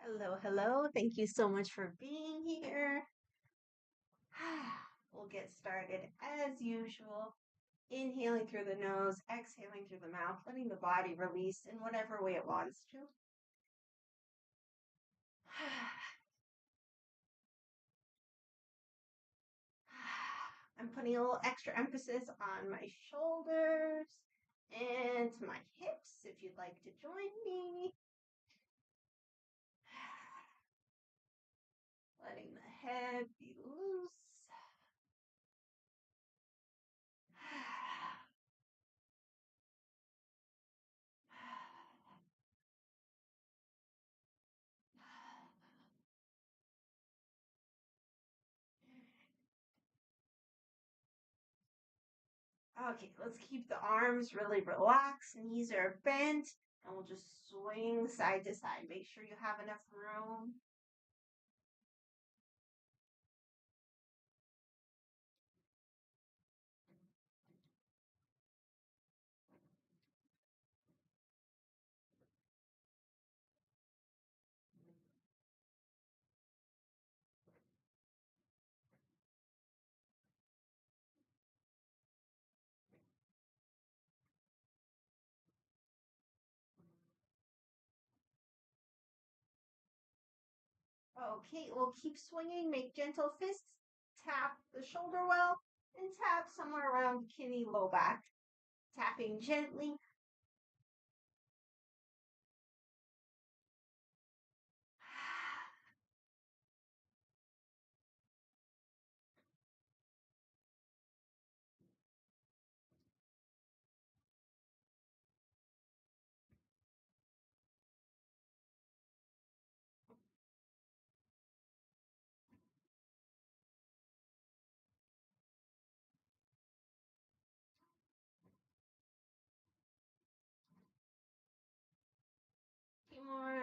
Hello, hello. Thank you so much for being here. We'll get started as usual. Inhaling through the nose, exhaling through the mouth, letting the body release in whatever way it wants to. I'm putting a little extra emphasis on my shoulders and my hips if you'd like to join me. Letting the head be loose. Okay, let's keep the arms really relaxed. Knees are bent, and we'll just swing side to side. Make sure you have enough room. Okay, we'll keep swinging. Make gentle fists. Tap the shoulder well and tap somewhere around kidney low back. Tapping gently. Few more.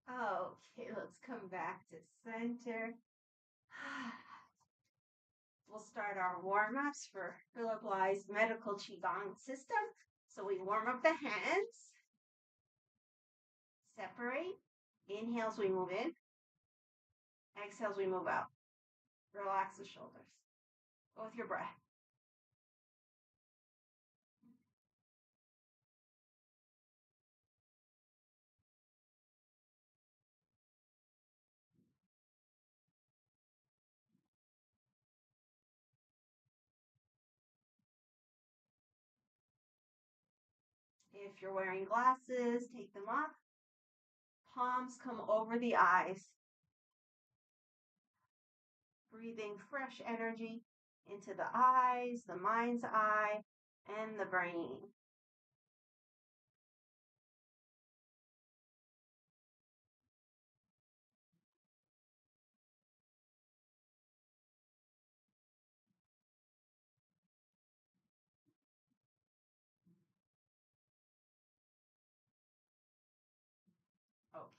Okay, let's come back to center. We'll start our warm-ups for Philip Ly's medical Qigong system. So we warm up the hands, separate. Inhales, we move in. Exhales, we move out. Relax the shoulders. Go with your breath. If you're wearing glasses, take them off. Palms come over the eyes. Breathing fresh energy into the eyes, the mind's eye, and the brain.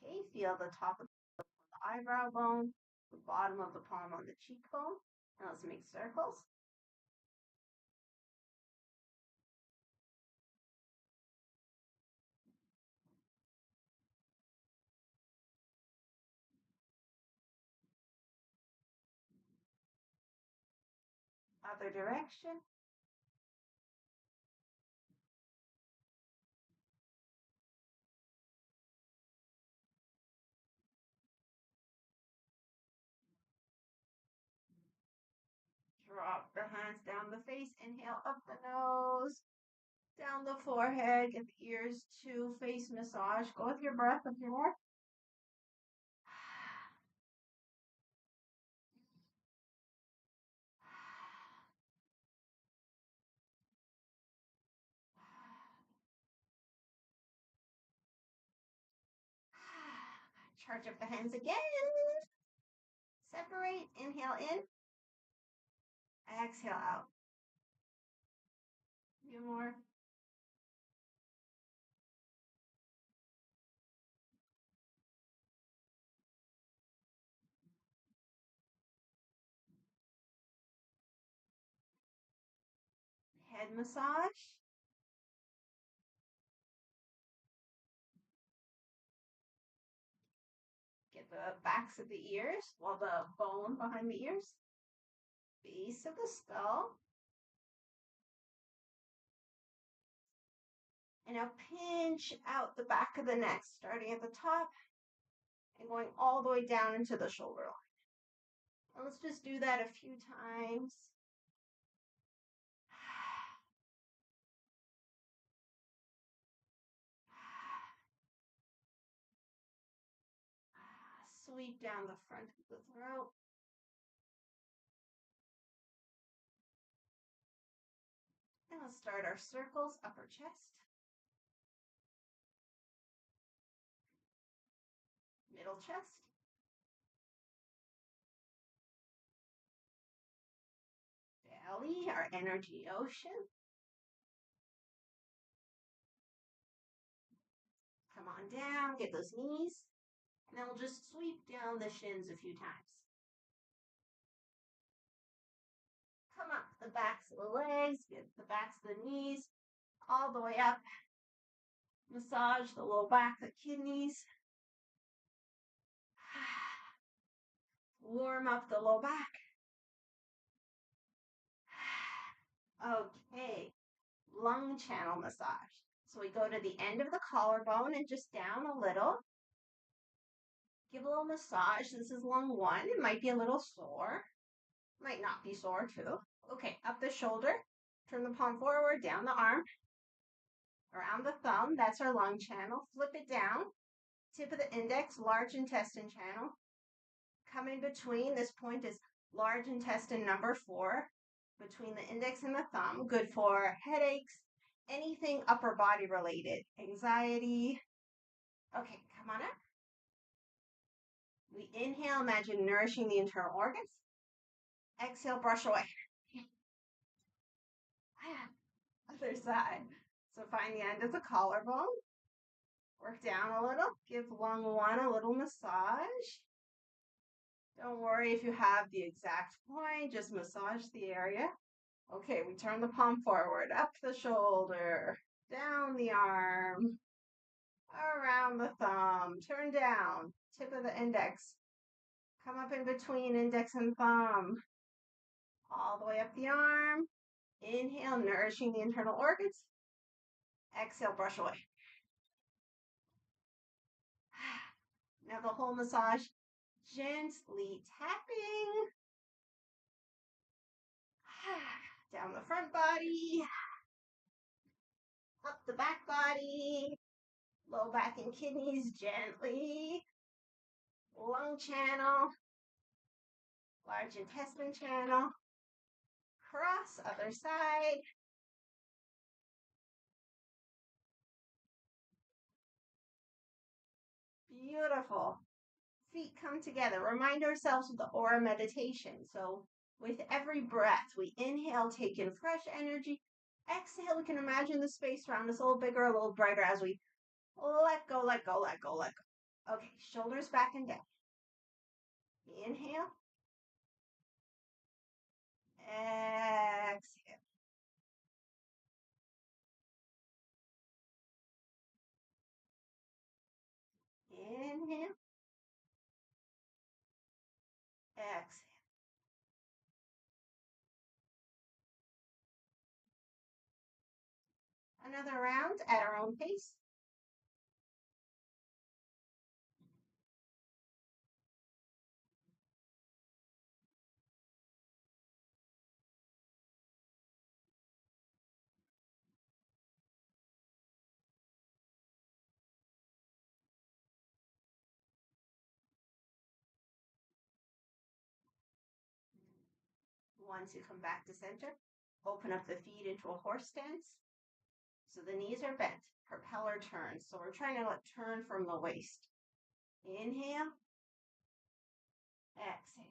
Okay, feel the top of the eyebrow bone, the bottom of the palm on the cheekbone. Now let's make circles. Other direction. Drop the hands down the face. Inhale up the nose, down the forehead. Get the ears to face massage. Go with your breath if you want. Charge up the hands again. Separate. Inhale in. Exhale out. A few more. Head massage. Get the backs of the ears, well, the bone behind the ears. Base of the skull. And now pinch out the back of the neck, starting at the top and going all the way down into the shoulder line. And let's just do that a few times. Sweep down the front of the throat. And let's start our circles, upper chest, middle chest, belly, our energy ocean. Come on down, get those knees. And then we'll just sweep down the shins a few times. Come up the backs of the legs, get the backs of the knees, all the way up. Massage the low back, the kidneys. Warm up the low back. Okay, lung channel massage. So we go to the end of the collarbone and just down a little. Give a little massage. This is lung 1. It might be a little sore. Might not be sore too. Okay, up the shoulder. Turn the palm forward, down the arm. Around the thumb, that's our lung channel. Flip it down. Tip of the index, large intestine channel. Come in between. This point is large intestine number 4. Between the index and the thumb. Good for headaches, anything upper body related. Anxiety. Okay, come on up. We inhale, imagine nourishing the internal organs. Exhale, brush away. Other side. So find the end of the collarbone. Work down a little. Give lung 1 a little massage. Don't worry if you have the exact point. Just massage the area. Okay, we turn the palm forward. Up the shoulder. Down the arm. Around the thumb. Turn down. Tip of the index. Come up in between index and thumb. All the way up the arm. Inhale, nourishing the internal organs. Exhale, brush away. Now the whole massage, gently tapping. Down the front body. Up the back body. Low back and kidneys gently. Lung channel. Large intestine channel. Cross, other side. Beautiful. Feet come together. Remind ourselves of the aura meditation. So with every breath, we inhale, take in fresh energy. Exhale, we can imagine the space around us a little bigger, a little brighter as we let go, let go, let go, let go. Okay, shoulders back and down. Inhale. Exhale. Inhale. Exhale. Another round at our own pace. Once you come back to center, open up the feet into a horse stance. So the knees are bent, propeller turns. So we're trying to turn from the waist. Inhale, exhale.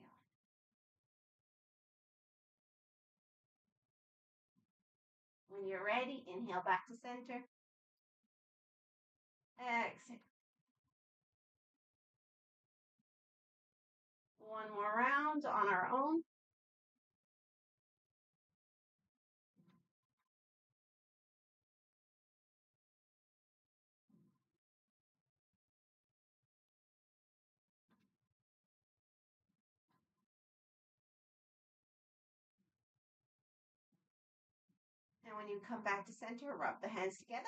When you're ready, inhale back to center. Exhale. One more round on our own. And when you come back to center, rub the hands together.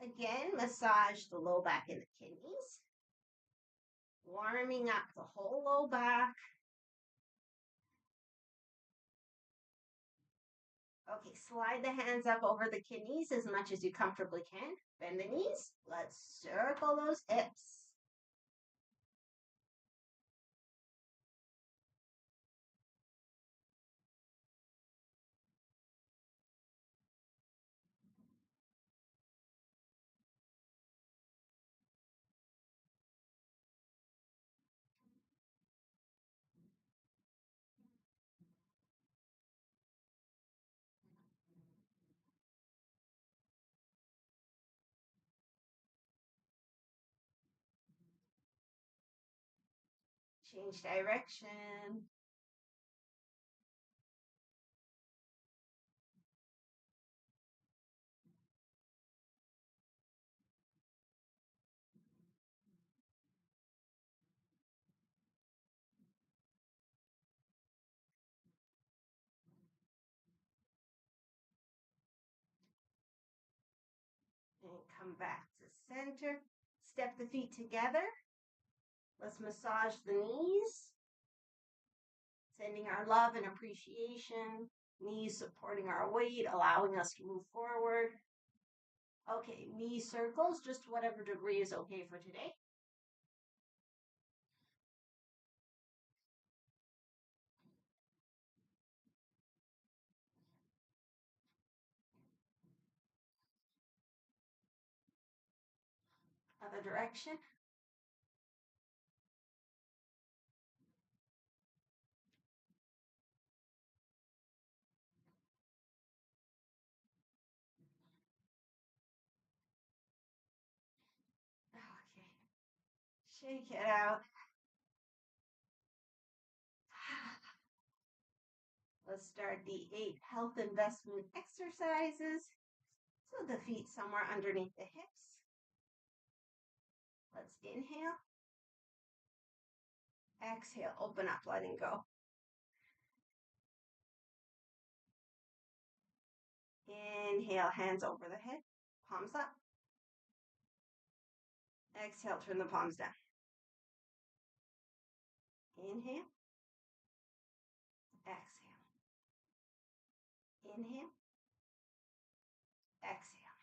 Again, massage the low back and the kidneys. Warming up the whole low back. Okay, slide the hands up over the kidneys as much as you comfortably can. Bend the knees. Let's circle those hips. Change direction. And come back to center. Step the feet together. Let's massage the knees. Sending our love and appreciation. Knees supporting our weight, allowing us to move forward. Okay, knee circles, just whatever degree is okay for today. Other direction. Okay. Shake it out. Let's start the 8 health investment exercises. So the feet somewhere underneath the hips. Let's inhale. Exhale, open up, letting go. Inhale, hands over the head, palms up. Exhale, turn the palms down. Inhale. Exhale. Inhale. Exhale.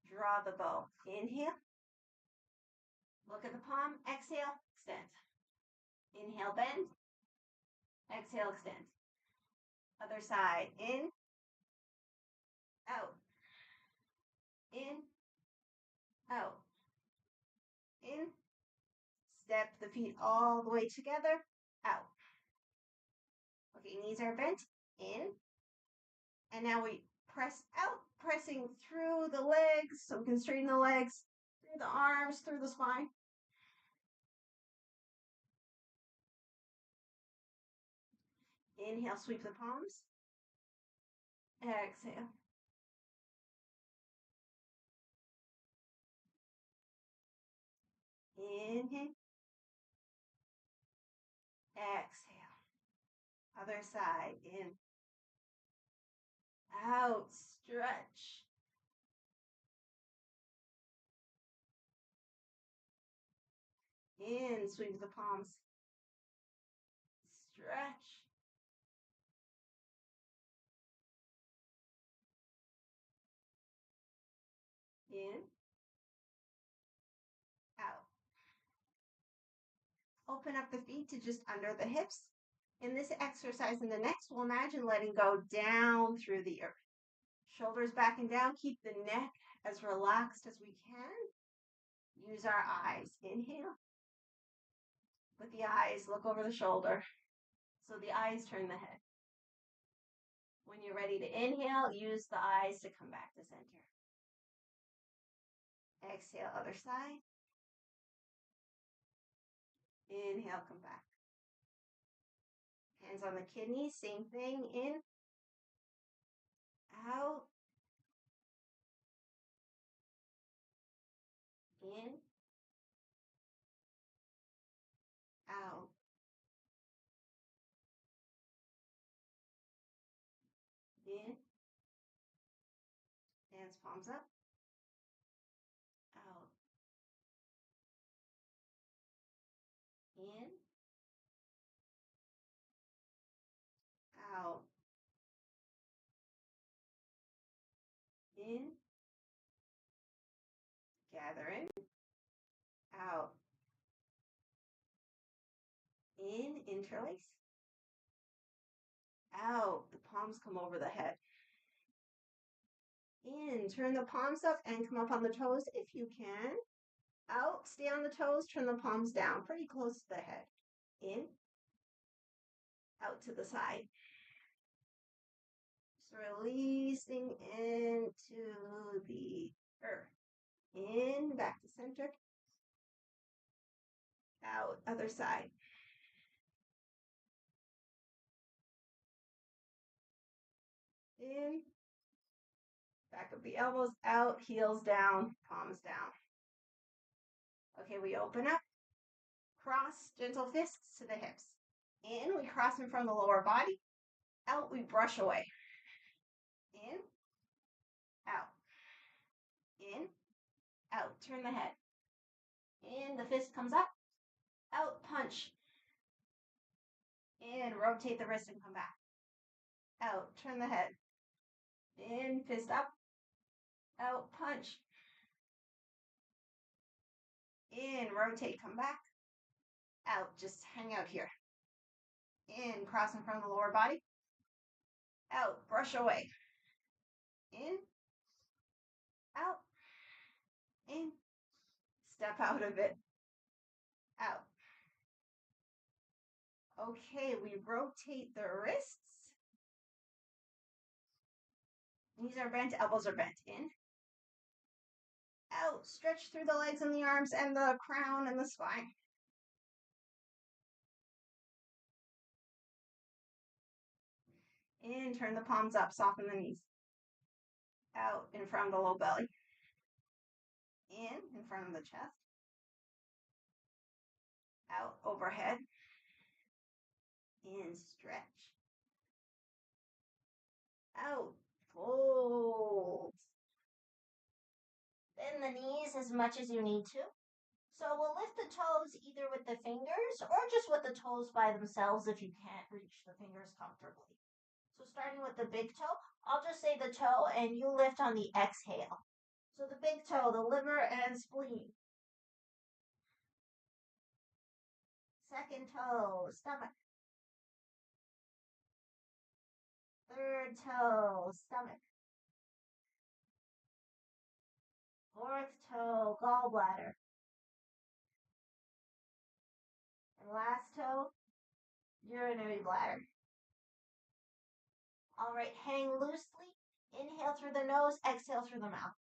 Draw the bow. Inhale. Look at the palm. Exhale, extend. Inhale, bend. Exhale, extend. Other side. In. Out. In. Out. In. Step the feet all the way together. Out. Okay, knees are bent. In. And now we press out, pressing through the legs. So we can straighten the legs, through the arms, through the spine. Inhale, sweep the palms. Exhale. Inhale. Exhale. Other side. In. Out. Stretch. In. Sweep the palms. Stretch. In. Out. Open up the feet to just under the hips. In this exercise and the next, we'll imagine letting go down through the earth. Shoulders back and down. Keep the neck as relaxed as we can. Use our eyes. Inhale. With the eyes, look over the shoulder. So the eyes turn the head. When you're ready to inhale, use the eyes to come back to center. Exhale, other side. Inhale, come back. Hands on the kidneys, same thing. In, out, in, out, in, hands palms up, out, in, out, in, gather in, out, in, interlace, out, the palms come over the head. In, turn the palms up and come up on the toes if you can. Out, stay on the toes, turn the palms down, pretty close to the head. In, out to the side. Just releasing into the earth. In, back to center. Out, other side. In, back of the elbows out, heels down, palms down. Okay, we open up. Cross, gentle fists to the hips. In, we cross in front of the lower body. Out, we brush away. In, out. In, out. Turn the head. In, the fist comes up. Out, punch. In, rotate the wrist and come back. Out, turn the head. In, fist up. Out, punch. In, rotate, come back. Out, just hang out here. In, cross in front of the lower body. Out, brush away. In, out, in, step out of it, out. Okay, we rotate the wrists. Knees are bent, elbows are bent. In, out, stretch through the legs and the arms and the crown and the spine. In, turn the palms up, soften the knees. Out, in front of the low belly. In front of the chest. Out, overhead. In, stretch. Out, fold. Bend the knees as much as you need to. So we'll lift the toes either with the fingers or just with the toes by themselves if you can't reach the fingers comfortably. So starting with the big toe, I'll just say the toe and you lift on the exhale. So the big toe, the liver and spleen. Second toe, stomach. Third toe, stomach. Fourth toe, gallbladder. And last toe, urinary bladder. All right, hang loosely. Inhale through the nose, exhale through the mouth.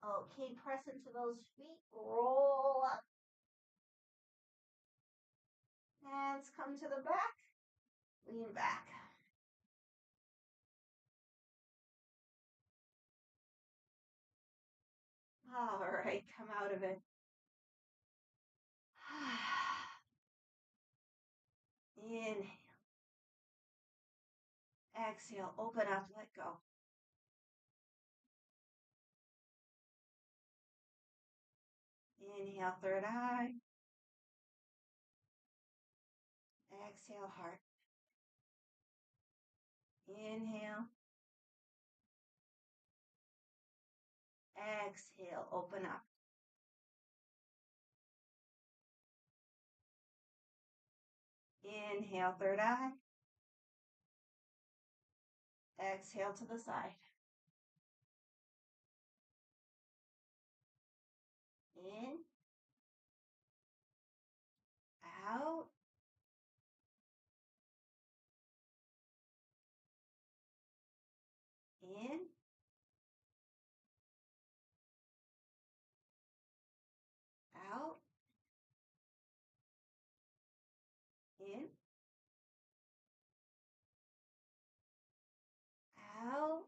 Okay, press into those feet, roll up. Hands come to the back, lean back. All right, come out of it. Inhale. Exhale, open up, let go. Inhale, third eye. Exhale, heart. Inhale. Exhale, open up. Inhale, third eye. Exhale to the side. In. Out. In. Out. In. Out.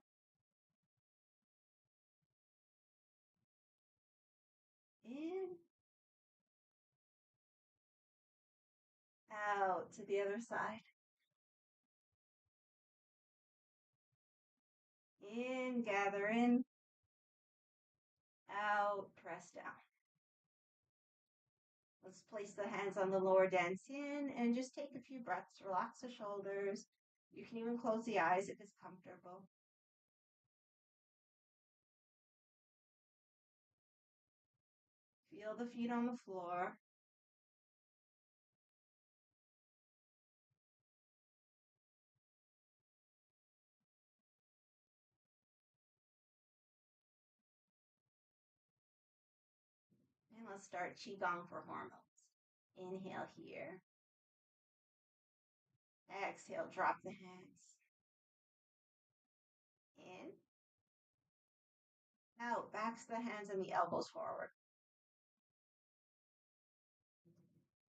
In. Out to the other side. In, gather in. Out, press down. Let's place the hands on the lower dantian and just take a few breaths. Relax the shoulders. You can even close the eyes if it's comfortable. Feel the feet on the floor. And let's start Qi Gong for hormones. Inhale here. Exhale, drop the hands. In. Out, backs the hands and the elbows forward.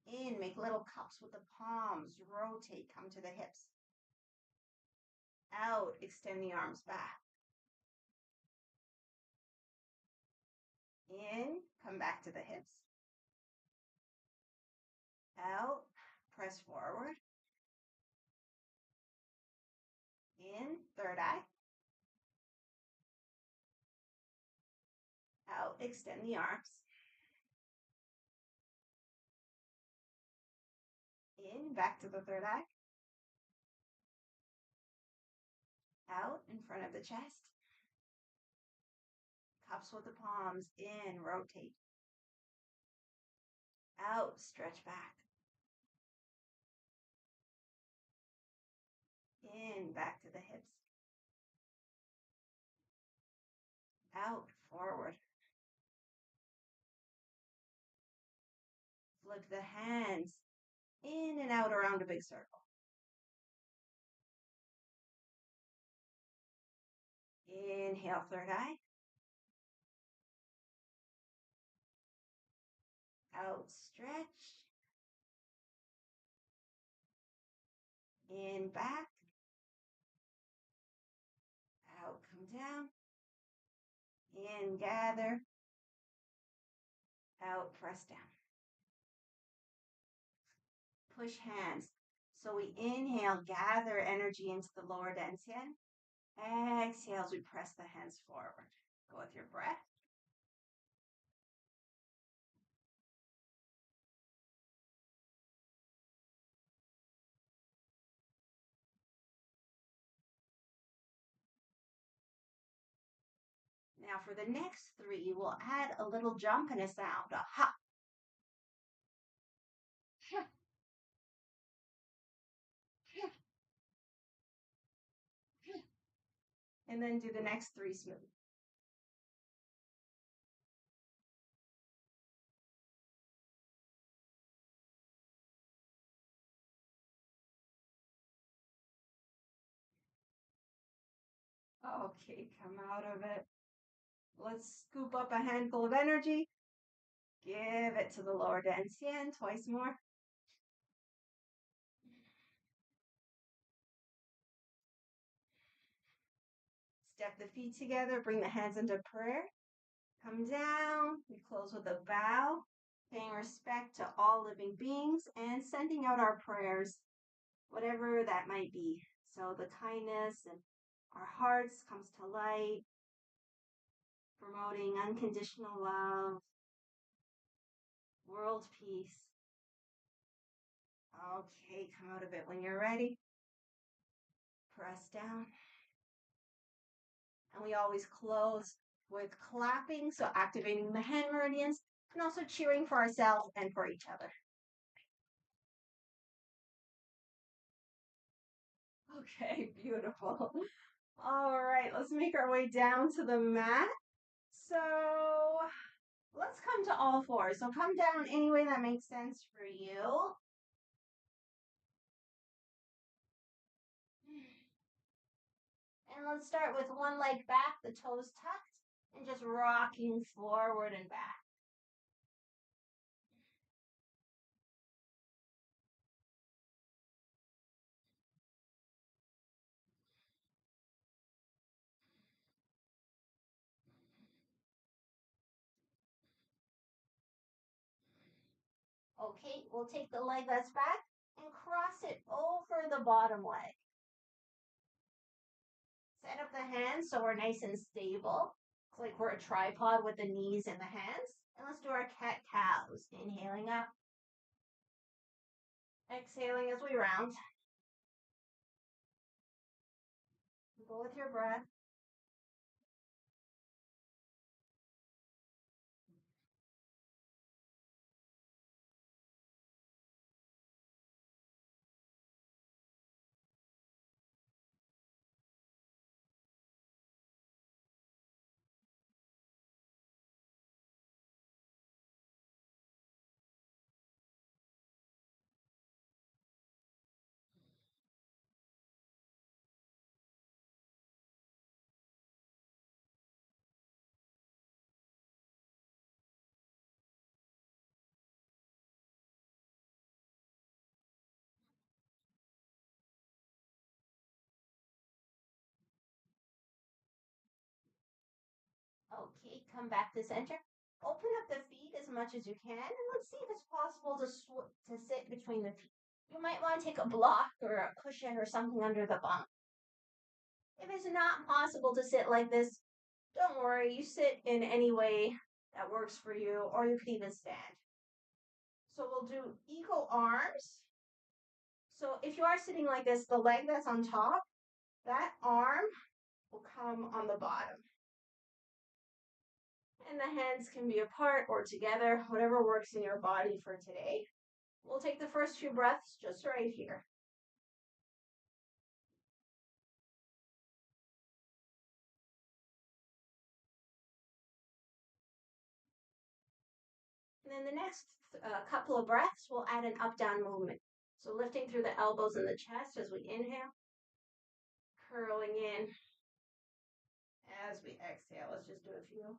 In, make little cups with the palms. Rotate, come to the hips. Out, extend the arms back. In, come back to the hips. Out, press forward. In, third eye. Out, extend the arms. In, back to the third eye. Out, in front of the chest. Cups with the palms. In, rotate. Out, stretch back. In, back to the hips. Out, forward. Flip the hands in and out around a big circle. Inhale, third eye. Out, stretch. In, back. Out, come down. In, gather. Out, press down. Push hands. So we inhale, gather energy into the lower dantian. Exhale as we press the hands forward. Go with your breath. Now for the next three, we'll add a little jump and a sound. A hop. And then do the next three smooth. Okay, come out of it. Let's scoop up a handful of energy. Give it to the lower dantian twice more. Step the feet together, bring the hands into prayer. Come down, we close with a bow, paying respect to all living beings and sending out our prayers, whatever that might be. So the kindness in our hearts comes to light, promoting unconditional love, world peace. Okay, come out a bit when you're ready. Press down. And we always close with clapping, so activating the hand meridians, and also cheering for ourselves and for each other. Okay, beautiful. All right, let's make our way down to the mat. So let's come to all fours. So come down any way that makes sense for you. And let's start with one leg back, the toes tucked, and just rocking forward and back. Okay, we'll take the leg that's back and cross it over the bottom leg. Set up the hands so we're nice and stable. It's like we're a tripod with the knees and the hands. And let's do our cat-cows. Inhaling up. Exhaling as we round. Go with your breath. Okay, come back to center. Open up the feet as much as you can, and let's see if it's possible to sit between the feet. You might want to take a block or a cushion or something under the bunk. If it's not possible to sit like this, don't worry, you sit in any way that works for you, or you could even stand. So we'll do eagle arms. So if you are sitting like this, the leg that's on top, that arm will come on the bottom. And the hands can be apart or together, whatever works in your body for today. We'll take the first few breaths just right here. And then the next couple of breaths, we'll add an up-down movement. So lifting through the elbows and the chest as we inhale, curling in as we exhale. Let's just do a few.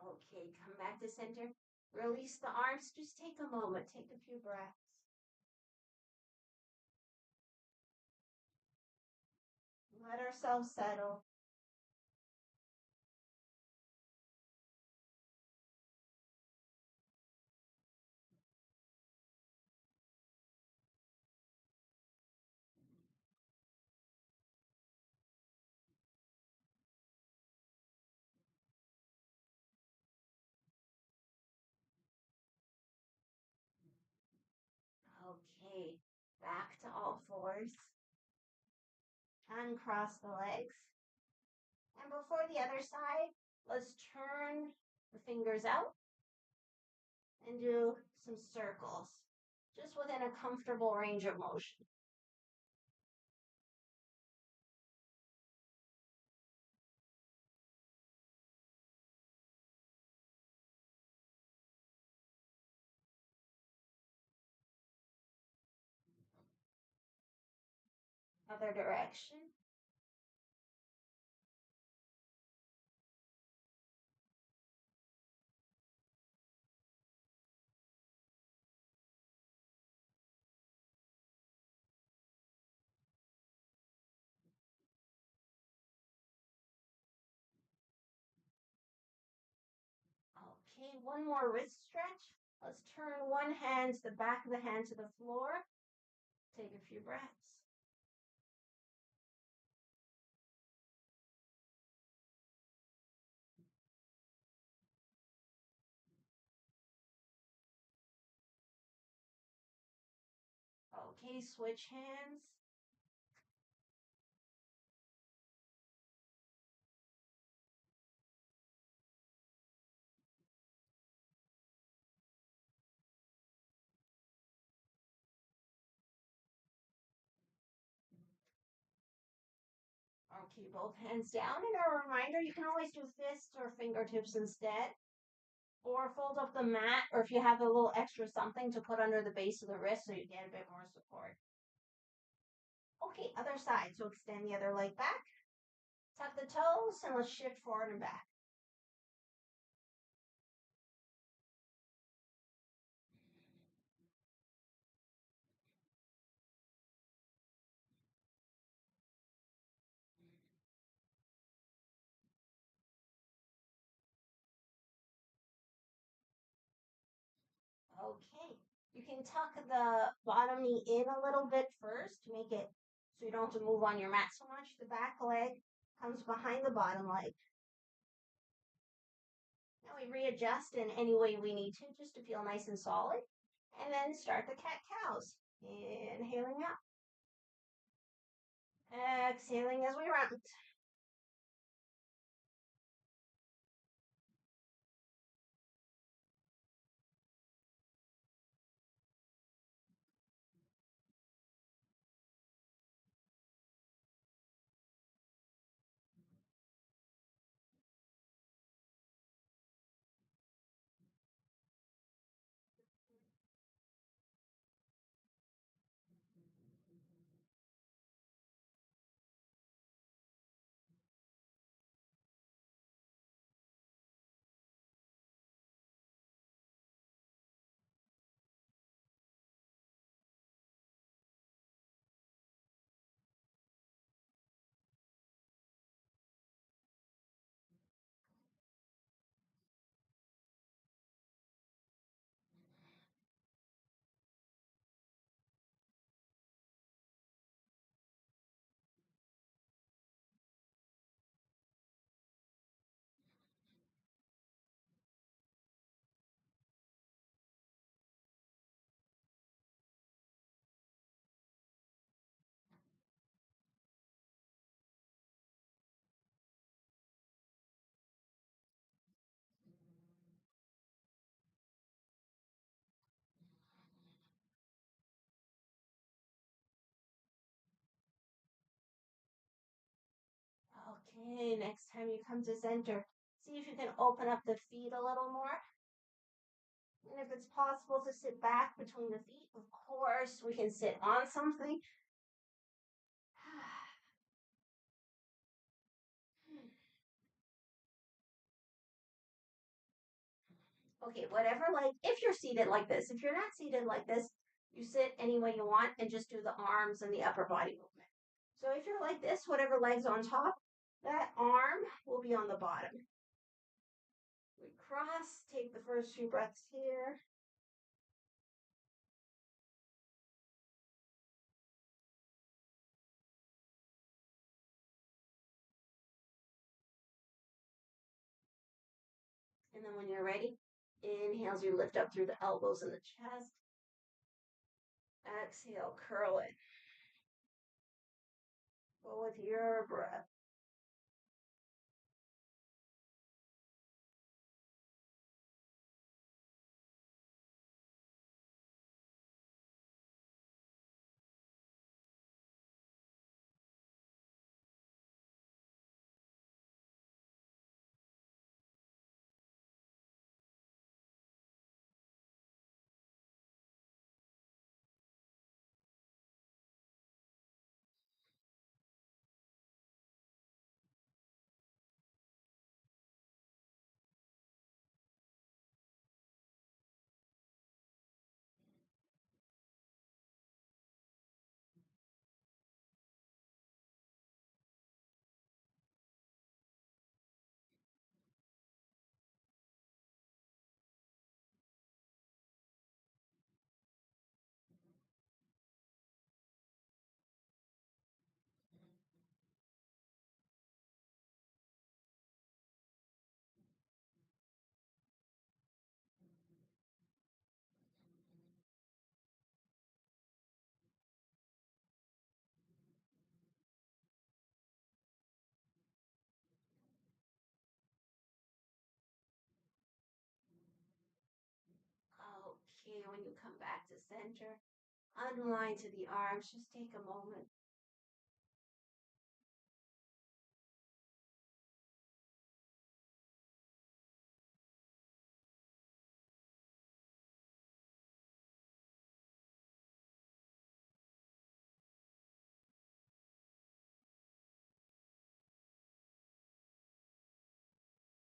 Okay, come back to center. Release the arms. Just take a moment. Take a few breaths. Let ourselves settle. Okay, back to all fours. Uncross the legs. And before the other side, let's turn the fingers out and do some circles, just within a comfortable range of motion. Other direction. Okay, one more wrist stretch. Let's turn one hand to the back of the hand to the floor. Take a few breaths. Okay, switch hands. Okay, both hands down. And a reminder, you can always do fists or fingertips instead. Or fold up the mat, or if you have a little extra something to put under the base of the wrist so you get a bit more support. Okay, other side. So extend the other leg back. Tuck the toes and let's shift forward and back. Okay. You can tuck the bottom knee in a little bit first to make it so you don't have to move on your mat so much. The back leg comes behind the bottom leg. Now we readjust in any way we need to just to feel nice and solid. And then start the cat-cows. Inhaling up. Exhaling as we round. Okay, next time you come to center, see if you can open up the feet a little more. And if it's possible to sit back between the feet, of course, we can sit on something. Okay, whatever, like if you're seated like this, if you're not seated like this, you sit any way you want and just do the arms and the upper body movement. So if you're like this, whatever leg's on top, that arm will be on the bottom. We cross, take the first few breaths here. And then when you're ready, inhales, you lift up through the elbows and the chest. Exhale, curl it. Go with your breath. when you come back to center, unwind to the arms. Just take a moment.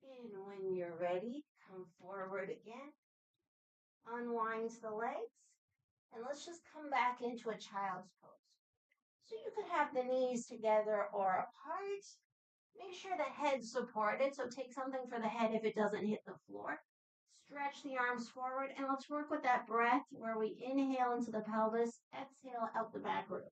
And when you're ready, come forward again. Unwind the legs. And let's just come back into a child's pose. So you could have the knees together or apart. Make sure the head's supported. So take something for the head if it doesn't hit the floor. Stretch the arms forward. And let's work with that breath where we inhale into the pelvis, exhale out the back ribs.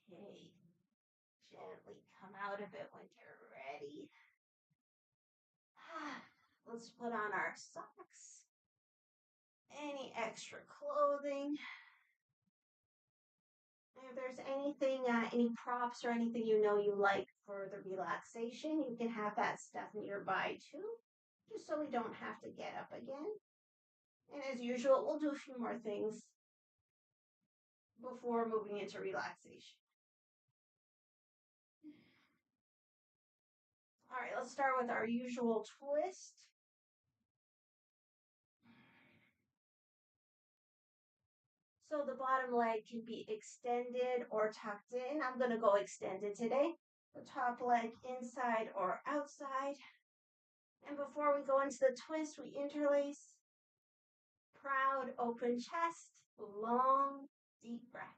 Okay. Gently come out of it when you're ready. Let's put on our socks. Any extra clothing. If there's anything, any props or anything you know you like for the relaxation, you can have that stuff nearby too, just so we don't have to get up again. And as usual, we'll do a few more things before moving into relaxation. All right, let's start with our usual twist. So the bottom leg can be extended or tucked in. I'm going to go extended today. The top leg inside or outside. And before we go into the twist, we interlace. Proud, open chest, long, deep breaths.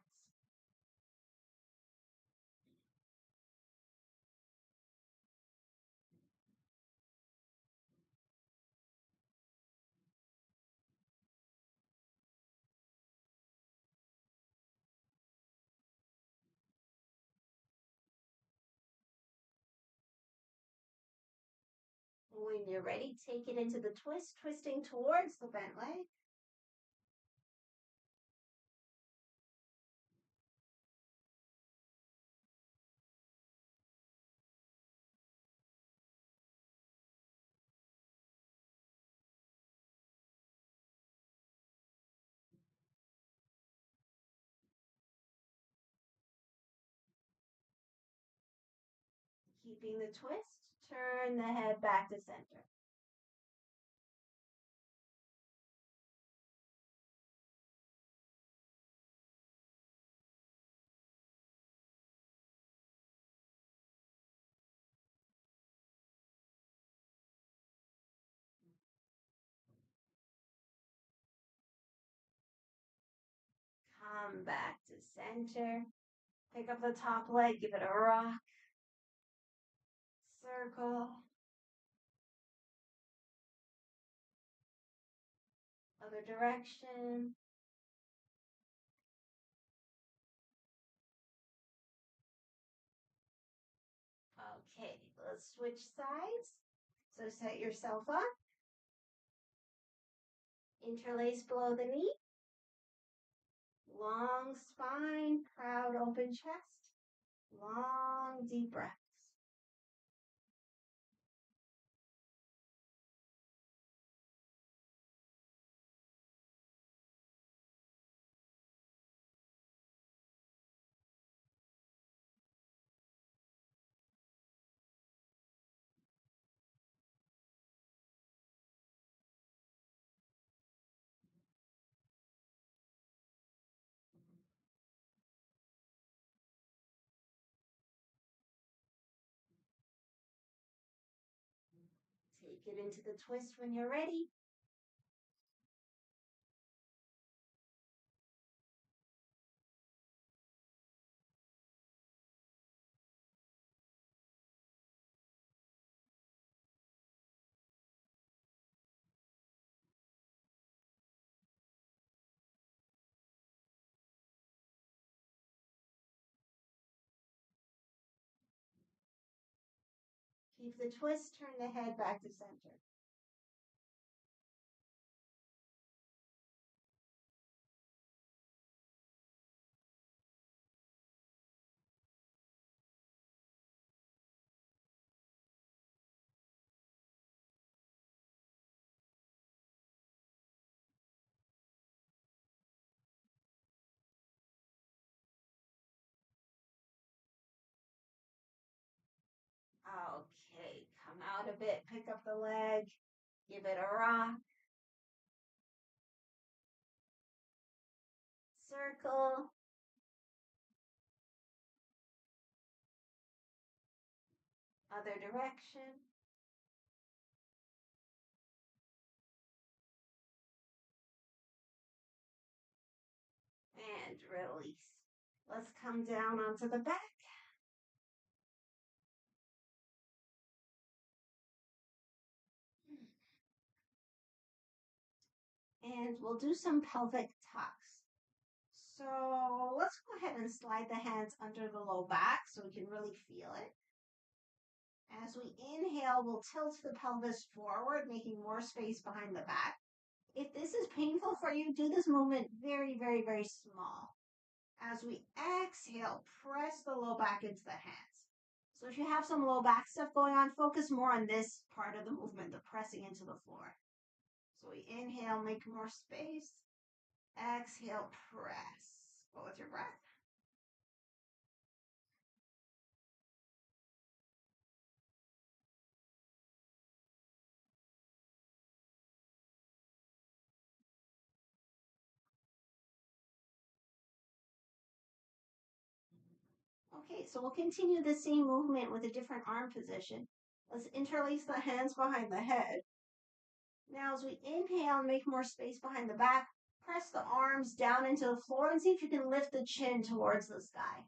When you're ready, take it into the twist, twisting towards the bent leg. Keeping the twist, turn the head back to center. Come back to center. Pick up the top leg, give it a rock. Circle. Other direction. Okay, let's switch sides. So set yourself up. Interlace below the knee. Long spine, proud open chest. Long deep breaths. Take it into the twist when you're ready. Keep the twist, turn the head back to center. Okay, come out a bit, pick up the leg, give it a rock. Circle. Other direction. And release. Let's come down onto the back. And we'll do some pelvic tucks. So let's go ahead and slide the hands under the low back so we can really feel it. As we inhale, we'll tilt the pelvis forward, making more space behind the back. If this is painful for you, do this movement very, very, very small. As we exhale, press the low back into the hands. So if you have some low back stuff going on, focus more on this part of the movement, the pressing into the floor. So we inhale, make more space. Exhale, press. Go with your breath. Okay, so we'll continue the same movement with a different arm position. Let's interlace the hands behind the head. Now, as we inhale, make more space behind the back. Press the arms down into the floor and see if you can lift the chin towards the sky.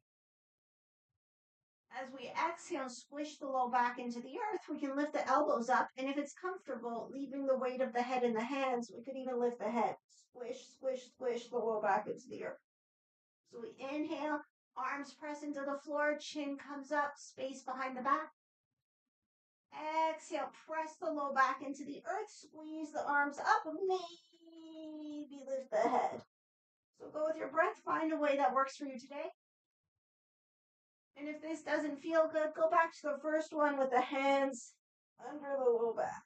As we exhale, squish the low back into the earth, we can lift the elbows up. And if it's comfortable, leaving the weight of the head in the hands, we could even lift the head. Squish, squish, squish the low back into the earth. So we inhale, arms press into the floor, chin comes up, space behind the back. Exhale, press the low back into the earth, squeeze the arms up, maybe lift the head. So go with your breath, find a way that works for you today. And if this doesn't feel good, go back to the first one with the hands under the low back.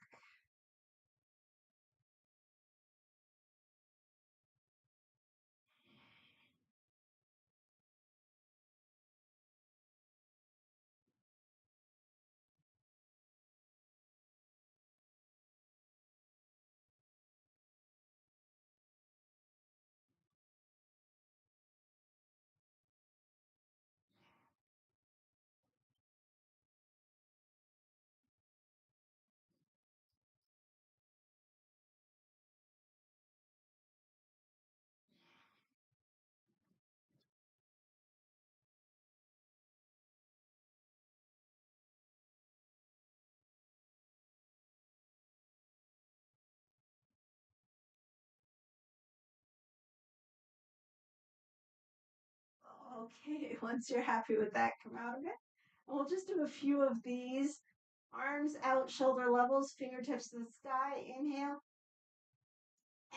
Okay, once you're happy with that, come out of it. And we'll just do a few of these. Arms out, shoulder levels, fingertips to the sky. Inhale.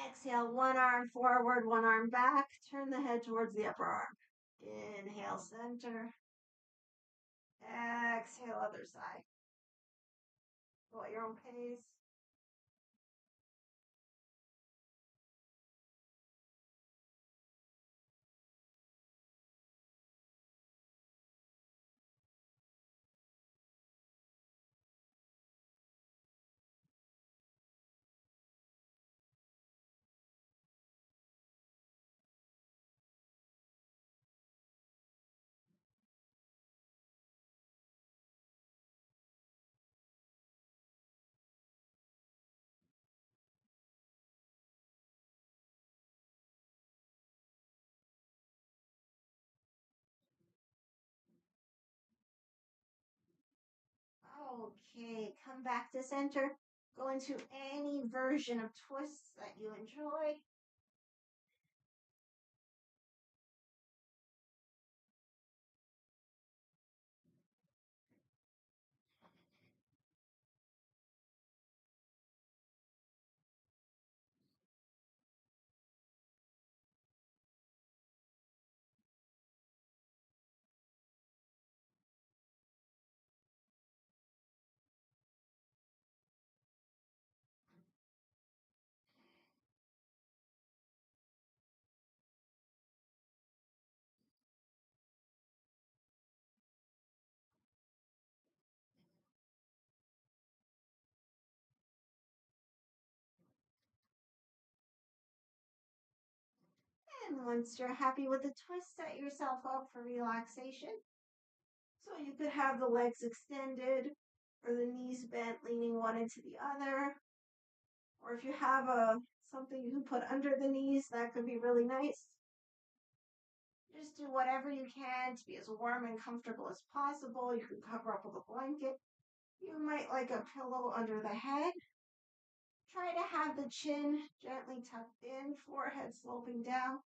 Exhale, one arm forward, one arm back. Turn the head towards the upper arm. Inhale, center. Exhale, other side. Go at your own pace. Okay, come back to center. Go into any version of twists that you enjoy. And once you're happy with the twist, set yourself up for relaxation. So you could have the legs extended or the knees bent, leaning one into the other. Or if you have something you can put under the knees, that could be really nice. Just do whatever you can to be as warm and comfortable as possible. You can cover up with a blanket. You might like a pillow under the head. Try to have the chin gently tucked in, forehead sloping down.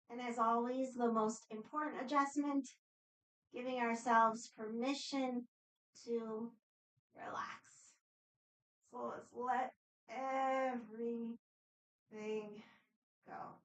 And as always, the most important adjustment, giving ourselves permission to relax. So let's let everything go.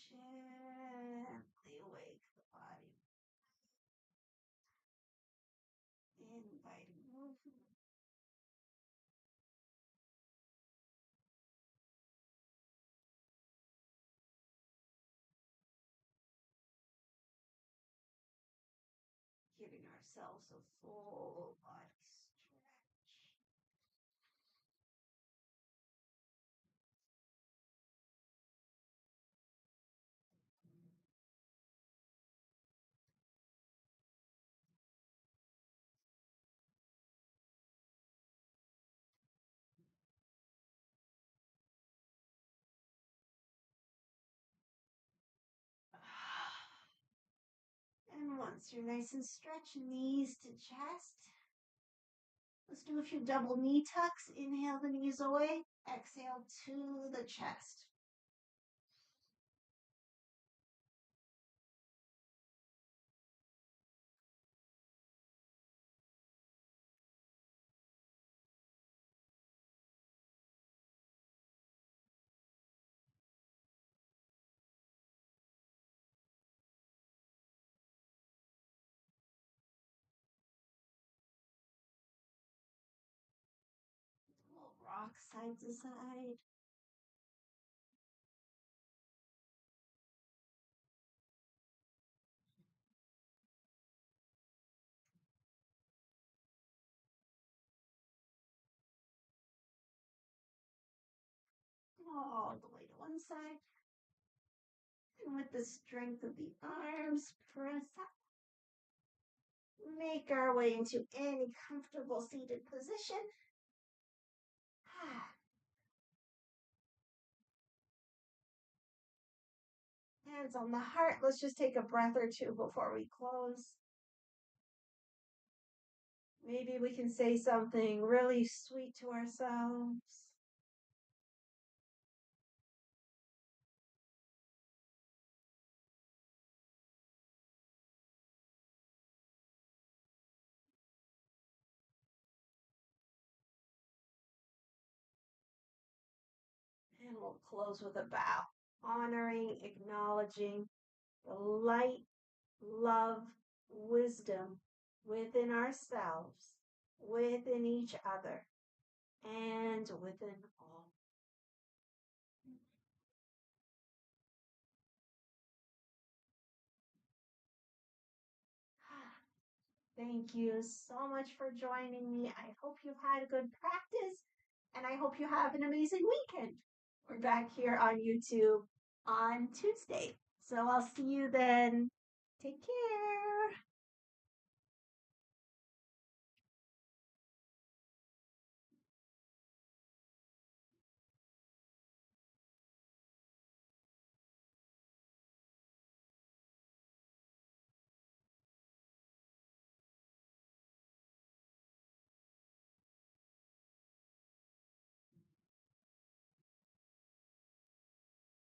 Gently wake the body. Inviting movement. Giving ourselves a full body stretch. And once you're nice and stretched, knees to chest. Let's do a few double knee tucks. Inhale the knees away. Exhale to the chest. We'll rock side to side. All the way to one side. And with the strength of the arms, press up. Make our way into any comfortable seated position. Hands on the heart. Let's just take a breath or two before we close. Maybe we can say something really sweet to ourselves. And we'll close with a bow, honoring, acknowledging the light, love, wisdom within ourselves, within each other, and within all. Thank you so much for joining me. I hope you've had a good practice, and I hope you have an amazing weekend. We're back here on YouTube on Tuesday. So I'll see you then. Take care.